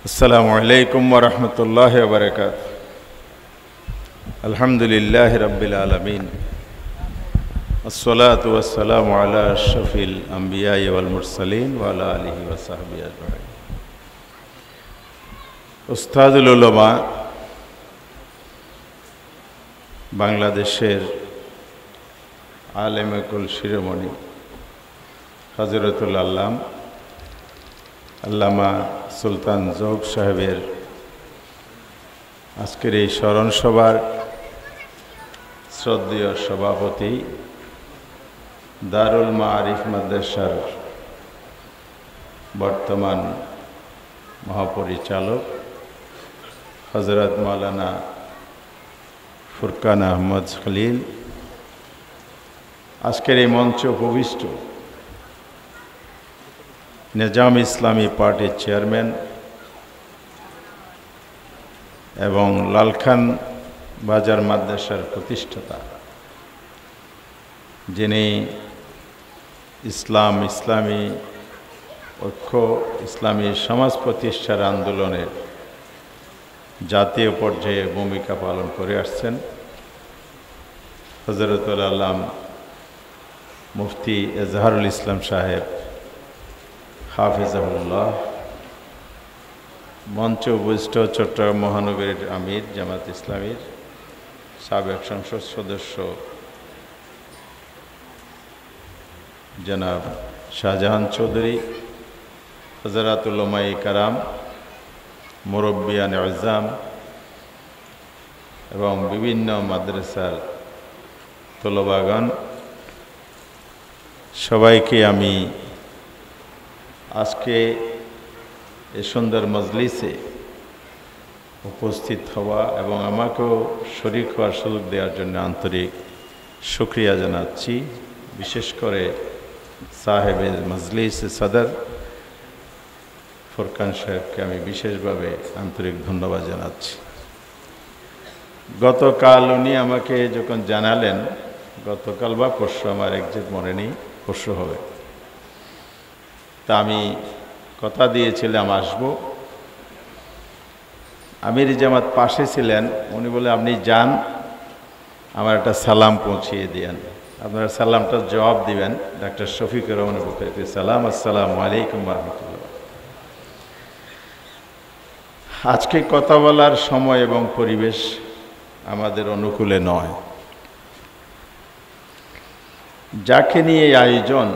আসসালামু আলাইকুম ওয়া রাহমাতুল্লাহি ওয়া বারাকাতুহু। আলহামদুলিল্লাহি রাব্বিল আলামিন। আসসালাতু ওয়াসসালামু আলা আশরাফিল আমবিয়াই ওয়াল মুরসালিন ওয়া আলা আলিহি ওয়া সাহবিহি আজমাইন। উস্তাদুল উলামা, বাংলাদেশের আলেমে কুল শিরোমণি হযরতুল আল্লামা সুলতান জোগ সাহেবের আজকের এই স্মরণ সভার শ্রদ্ধেয় সভাপতি, দারুল মাআরিফ মাদ্রাসার বর্তমান মহাপরিচালক হযরত মাওলানা ফুরকান আহমদ খলিল, আজকের এই মঞ্চে উপবিষ্ট নিজাম ইসলামী পার্টির চেয়ারম্যান এবং লালখান বাজার মাদ্রাসার প্রতিষ্ঠাতা, যিনি ইসলামী ঐক্য, ইসলামী সমাজ প্রতিষ্ঠার আন্দোলনের জাতীয় পর্যায়ে ভূমিকা পালন করে আসছেন, হযরতুল আল্লাম মুফতি এজাহারুল ইসলাম সাহেব হাফিজাহুল্লাহ, মঞ্চে উপবিষ্ট চট্টগ্রাম মহানগরীর আমির জামাত ইসলামীর সাবেক সংসদ সদস্য জনাব শাহজাহান চৌধুরী, হযরতুল উলামায়ে কেরাম, মুরব্বিয়ান আযম এবং বিভিন্ন মাদ্রাসার তলবাগান, সবাইকে আমি আজকে এই সুন্দর মজলিসে উপস্থিত হওয়া এবং আমাকেও শরীক হওয়ার সুযোগ দেওয়ার জন্য আন্তরিক শুকরিয়া জানাচ্ছি। বিশেষ করে সাহেবে মজলিস সদর ফুরকান সাহেবকে আমি বিশেষভাবে আন্তরিক ধন্যবাদ জানাচ্ছি। গতকাল উনি আমাকে যখন জানালেন, গতকাল বা পরশু, আমার একজ্যাক্ট মনে নেই, পরশু হবে, তা আমি কথা দিয়েছিলাম আসবো। আমির জামাত পাশে ছিলেন, উনি বলে আপনি যান, আমার একটা সালাম পৌঁছিয়ে দিয়েন, আপনার সালামটা জবাব দিবেন ডাক্তার শফিকুর রহমানের পক্ষ থেকে। সালাম, আসসালামু আলাইকুম ওয়া রাহমাতুল্লাহ। আজকে কথা বলার সময় এবং পরিবেশ আমাদের অনুকূলে নয়। যাকে নিয়ে আয়োজন,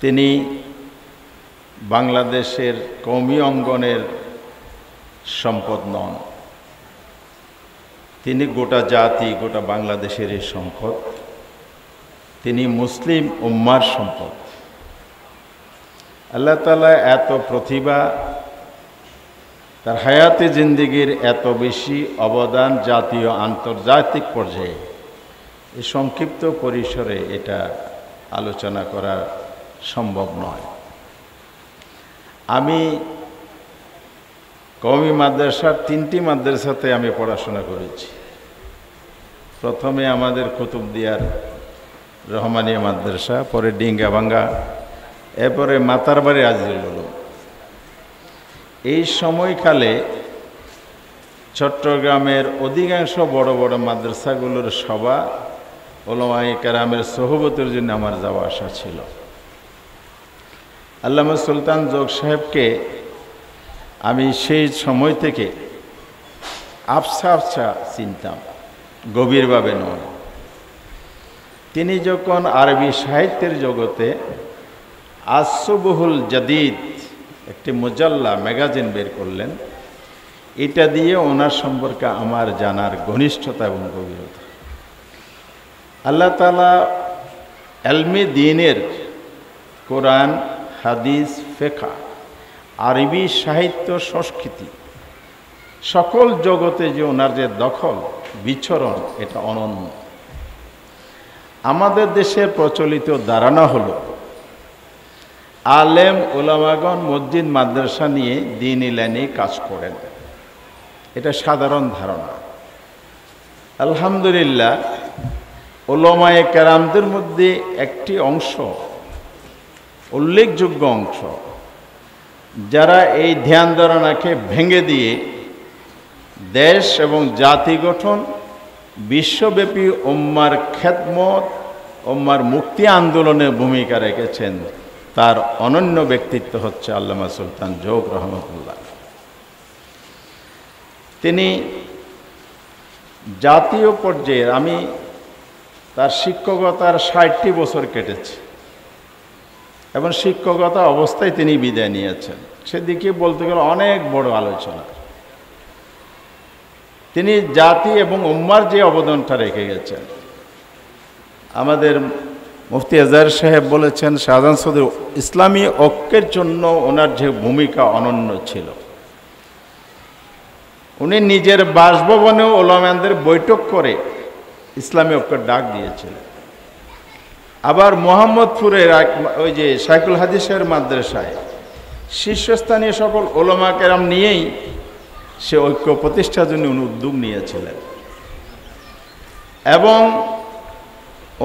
তিনি বাংলাদেশের কওমি অঙ্গনের সম্পদ নন, তিনি গোটা জাতি, গোটা বাংলাদেশেরই সম্পদ। তিনি মুসলিম উম্মার সম্পদ। আল্লাহ তাআলা এত প্রতিভা, তার হায়াতে জিন্দেগির এত বেশি অবদান জাতীয় আন্তর্জাতিক পর্যায়ে, এই সংক্ষিপ্ত পরিসরে এটা আলোচনা করা সম্ভব নয়। আমি কওমি মাদ্রাসার 3টি মাদ্রাসাতে আমি পড়াশোনা করেছি। প্রথমে আমাদের কুতুবদিয়ার রহমানিয়া মাদ্রাসা, পরে ডিঙ্গাভাঙ্গা, এরপরে মাতারবাড়ি আজিজুল উলুম। এই সময়কালে চট্টগ্রামের অধিকাংশ বড় বড় মাদ্রাসাগুলোর সভা, উলামায়ে কেরামের সোহবতের জন্য আমার যাওয়া আসা ছিল। আল্লামা সুলতান জোগ সাহেবকে আমি সেই সময় থেকে আবছা চিনতাম, গভীরভাবে নয়। তিনি যখন আরবি সাহিত্যের জগতে আসবুহুল জাদিদ একটি মুজাল্লা ম্যাগাজিন বের করলেন, এটা দিয়ে ওনার সম্পর্কে আমার জানার ঘনিষ্ঠতা এবং গভীরতা। আল্লাহ তাআলা এলমে দ্বীনের, কোরআন, হাদিস, ফিকহ, আরবি সাহিত্য, সংস্কৃতি, সকল জগতে যে ওনার যে দখল বিচরণ, এটা অনন্য। আমাদের দেশে প্রচলিত ধারণা হলো আলেম ওলামাগণ মসজিদ মাদ্রাসা নিয়ে দ্বীনি লাইনে কাজ করেন, এটা সাধারণ ধারণা। আলহামদুলিল্লাহ, উলামায়ে কেরামদের মধ্যে একটি অংশ, উল্লেখযোগ্য অংশ, যারা এই ধ্যান ধারণাকে ভেঙে দিয়ে দেশ এবং জাতি গঠন, বিশ্বব্যাপী উম্মার খেদমত, উম্মার মুক্তি আন্দোলনে ভূমিকা রেখেছেন, তার অনন্য ব্যক্তিত্ব হচ্ছে আল্লামা সুলতান জোগ রহমতুল্লাহ। তিনি জাতীয় পর্যায়ে, আমি তার শিক্ষকতার 60টি বছর কেটেছে এবং শিক্ষকতা অবস্থায় তিনি বিদায় নিয়েছেন। সেদিকে বলতে গেলে অনেক বড় আলোচনা। তিনি জাতি এবং উম্মার যে অবদানটা রেখে গেছেন, আমাদের মুফতি আজহার সাহেব বলেছেন, শাহজাহান চৌধুরী ইসলামী ঐক্যের জন্য ওনার যে ভূমিকা অনন্য ছিল। উনি নিজের বাসভবনেও ওলামাদের বৈঠক করে ইসলামী ঐক্যের ডাক দিয়েছিলেন। আবার মোহাম্মদপুরের ওই যে শাইখুল হাদিসের মাদ্রাসায় শীর্ষস্থানীয় সকল ওলামা কেরাম নিয়েই সে ঐক্য প্রতিষ্ঠার জন্য উনি উদ্যোগ নিয়েছিলেন এবং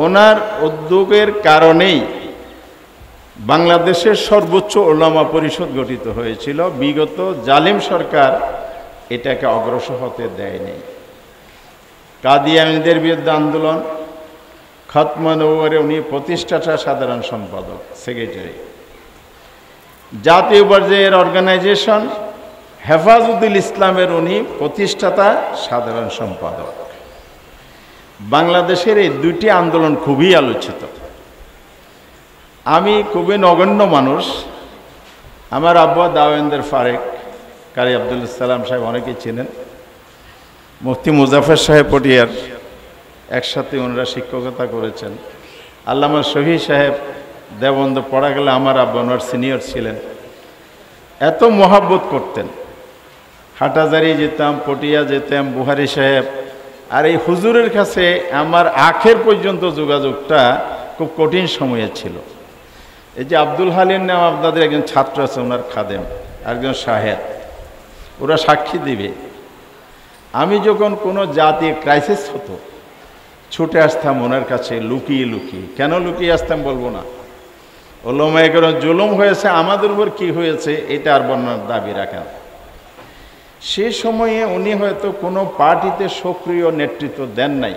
ওনার উদ্যোগের কারণেই বাংলাদেশের সর্বোচ্চ ওলামা পরিষদ গঠিত হয়েছিল। বিগত জালিম সরকার এটাকে অগ্রসর হতে দেয়নি। কাদিয়ানীদের বিরুদ্ধে আন্দোলন, খতমে নবুয়্বতের উনি প্রতিষ্ঠাতা সাধারণ সম্পাদক, সেক্রেটারি। জাতীয় পর্যায়ের অর্গানাইজেশন হেফাজতুল ইসলামের উনি প্রতিষ্ঠাতা সাধারণ সম্পাদক। বাংলাদেশের এই দুইটি আন্দোলন খুবই আলোচিত। আমি খুবই নগণ্য মানুষ। আমার আব্বা দাওয়েন্দ্র ফারেক, কারি আব্দুল সালাম সাহেব অনেকেই চিনেন, মুফতি মুজাফর সাহেব পটিয়ার, একসাথে ওনারা শিক্ষকতা করেছেন। আল্লামা শফি সাহেব দেবন্দ পড়া গেলে আমার আব্বা ওনার সিনিয়র ছিলেন। এত মহাব্বত করতেন। হাটাজারি যেতাম, পটিয়া যেতাম, বুহারি সাহেব। আর এই হুজুরের কাছে আমার আখের পর্যন্ত যোগাযোগটা খুব কঠিন সময়ে ছিল। এই যে আব্দুল হালিম নাম আপনাদের একজন ছাত্র আছে, ওনার খাদেম, একজন শাহেদ, ওরা সাক্ষী দিবে। আমি যখন কোনো জাতীয় ক্রাইসিস হতো ছুটে আসতাম ওনার কাছে লুকিয়ে লুকিয়ে। কেন লুকিয়ে আসতাম বলবো না, ওলামায়ে কেরাম জুলুম হয়েছে, আমাদের উপর কি হয়েছে এটা আর বর্ণনার দাবি রাখেন। সে সময়ে উনি হয়তো কোনো পার্টিতে সক্রিয় নেতৃত্ব দেন নাই,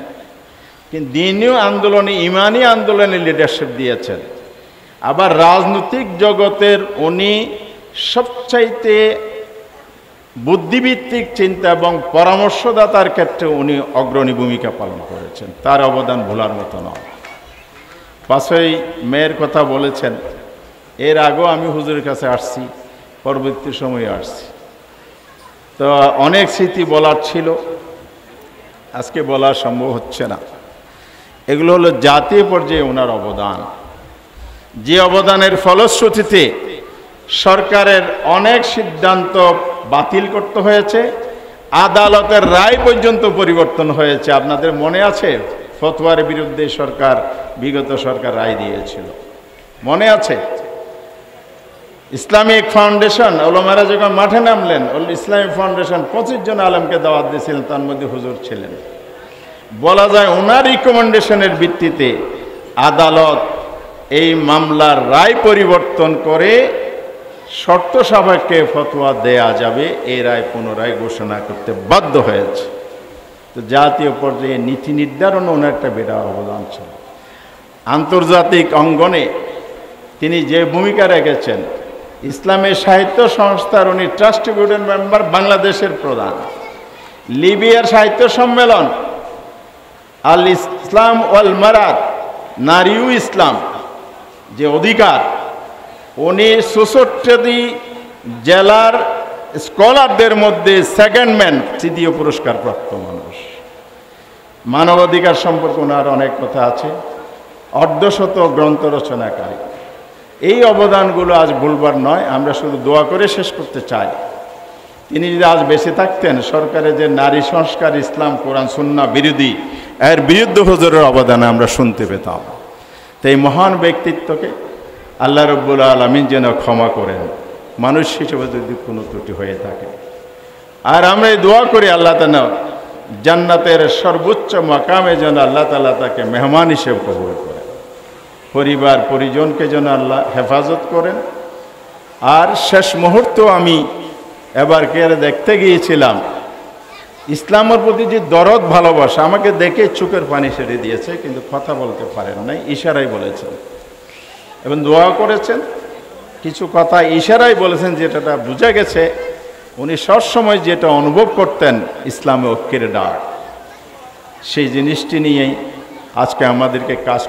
কিন্তু দিনীয় আন্দোলনে, ইমানি আন্দোলনে লিডারশিপ দিয়েছেন। আবার রাজনৈতিক জগতের উনি সবচাইতে বুদ্ধিভিত্তিক চিন্তা এবং পরামর্শদাতার ক্ষেত্রে উনি অগ্রণী ভূমিকা পালন করেছেন। তার অবদান ভোলার মতো নয়। 5ই মেয়ের কথা বলেছেন, এর আগেও আমি হুজুরের কাছে আসছি, পরবর্তী সময়ে আসছি। তো অনেক স্মৃতি বলার ছিল, আজকে বলা সম্ভব হচ্ছে না। এগুলো হলো জাতীয় পর্যায়ে ওনার অবদান, যে অবদানের ফলশ্রুতিতে সরকারের অনেক সিদ্ধান্ত বাতিল করতে হয়েছে, আদালতের রায় পর্যন্ত পরিবর্তন হয়েছে। আপনাদের মনে আছে ফতোয়ার বিরুদ্ধে বিগত সরকার রায় দিয়েছিল, মনে আছে? ইসলামিক ফাউন্ডেশন, ওলামারা যখন মাঠে নামলেন, ইসলামিক ফাউন্ডেশন 25 জন আলেমকে দাওয়াত দিয়েছিলেন, তার মধ্যে হুজুর ছিলেন। বলা যায় ওনার রিকমেন্ডেশনের ভিত্তিতে আদালত এই মামলার রায় পরিবর্তন করে শর্ত সাপেক্ষে ফতোয়া দেয়া যাবে, এই রায় পুনরায় ঘোষণা করতে বাধ্য হয়েছে। তো জাতীয় পর্যায়ে নীতি নির্ধারণে ওনার একটা বিরাট অবদান ছিল। আন্তর্জাতিক অঙ্গনে তিনি যে ভূমিকা রেখেছেন, ইসলামের সাহিত্য সংস্থার উনি ট্রাস্টি বোর্ডের মেম্বার, বাংলাদেশের প্রধান। লিবিয়ার সাহিত্য সম্মেলন আল ইসলাম ওয়াল মারাত, নারী ও ইসলাম, যে অধিকার, উনি 64টি জেলার স্কলারদের মধ্যে সেকেন্ড ম্যান, তৃতীয় পুরস্কার প্রাপ্ত মানুষ। মানবাধিকার সম্পর্কে ওনার অনেক কথা আছে, অর্ধশত গ্রন্থ রচনাকারী। এই অবদানগুলো আজ ভুলবার নয়। আমরা শুধু দোয়া করে শেষ করতে চাই, তিনি যদি আজ বেঁচে থাকতেন, সরকারের যে নারী সংস্কার, ইসলাম, কোরআন, সুন্নাহ বিরোধী, এর বিরুদ্ধে হুজুরের অবদান আমরা শুনতে পেতাম। তো এই মহান ব্যক্তিত্বকে আল্লাহ রাব্বুল আলামিন যেন ক্ষমা করেন, মানুষ হিসেবে যদি কোনো ত্রুটি হয়ে থাকে। আর আমরা এই দোয়া করি আল্লাহ তাআলা জান্নাতের সর্বোচ্চ মাকামে যেন আল্লাহ তাআলা তাকে মেহমান হিসেবে কবুল করেন, পরিবার পরিজনকে যেন আল্লাহ হেফাজত করেন, আর শেষ মুহূর্তে আমি এবার কেয়ারে দেখতে গিয়েছিলাম, ইসলামের প্রতি যে দরদ ভালোবাসা, আমাকে দেখে চোখের পানি সেরে দিয়েছে, কিন্তু কথা বলতে পারেন নাই, ইশারায় বলেছেন এবং দোয়া করেছেন। কিছু কথা ইশারায় বলেছেন, যেটা বোঝা গেছে উনি সবসময় যেটা অনুভব করতেন ইসলামে ঐক্যের ডাক, সেই জিনিসটি নিয়েই আজকে আমাদেরকে কাজ